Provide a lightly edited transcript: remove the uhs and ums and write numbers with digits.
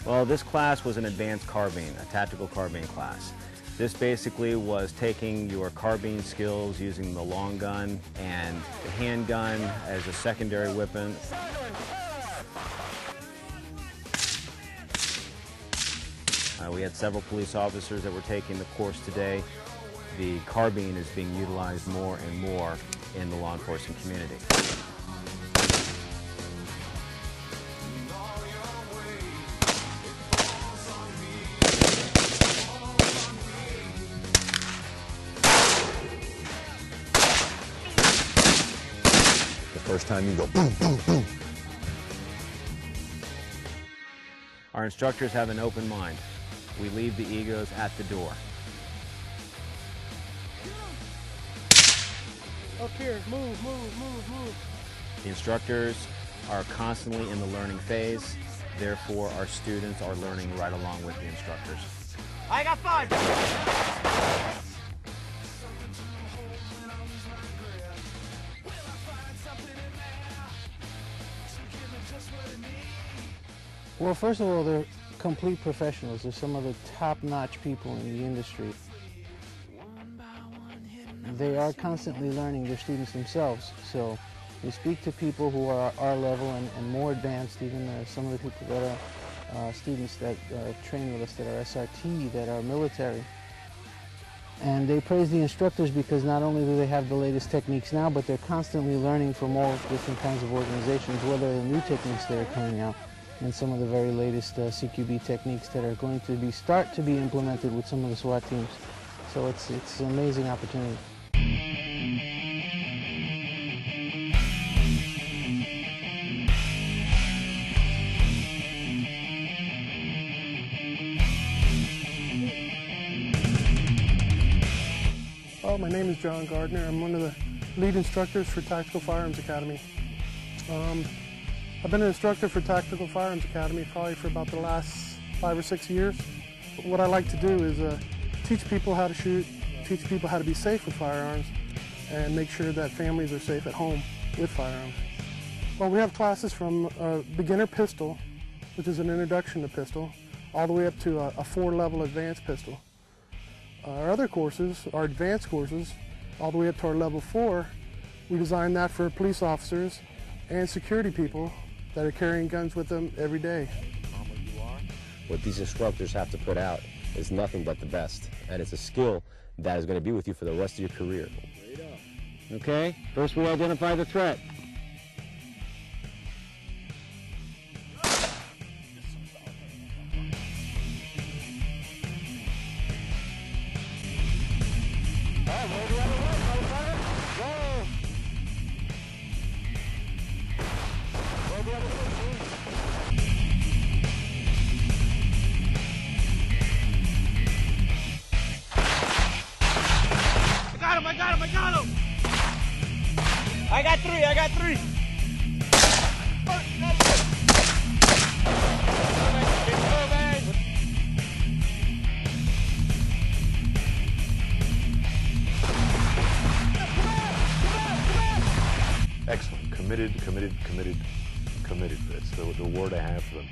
Well, this class was an advanced carbine, a tactical carbine class. This basically was taking your carbine skills using the long gun and the handgun as a secondary weapon. We had several police officers that were taking the course today. The carbine is being utilized more and more in the law enforcement community. The first time you go boom, boom, boom. Our instructors have an open mind. We leave the egos at the door. Up here, move, move, move, move. The instructors are constantly in the learning phase. Therefore, our students are learning right along with the instructors. I got 5. Well, first of all, they're complete professionals. They're some of the top-notch people in the industry. They are constantly learning, their students themselves. So we speak to people who are our level and more advanced, even some of the people that are students that train with us, that are SRT, that are military. And they praise the instructors because not only do they have the latest techniques now, but they're constantly learning from all different kinds of organizations, what are the new techniques that are coming out, and some of the very latest CQB techniques that are going to start to be implemented with some of the SWAT teams. So it's an amazing opportunity. My name is John Gardner. I'm one of the lead instructors for Tactical Firearms Academy. I've been an instructor for Tactical Firearms Academy probably for about the last 5 or 6 years. What I like to do is teach people how to shoot, teach people how to be safe with firearms, and make sure that families are safe at home with firearms. Well, we have classes from beginner pistol, which is an introduction to pistol, all the way up to a 4-level advanced pistol. Our other courses, our advanced courses, all the way up to our level 4, we designed that for police officers and security people that are carrying guns with them every day. What these instructors have to put out is nothing but the best, and it's a skill that is going to be with you for the rest of your career. Okay, first we identify the threat. I got 3, I got 3. Excellent. Committed, committed, committed, committed. That's the word I have for them.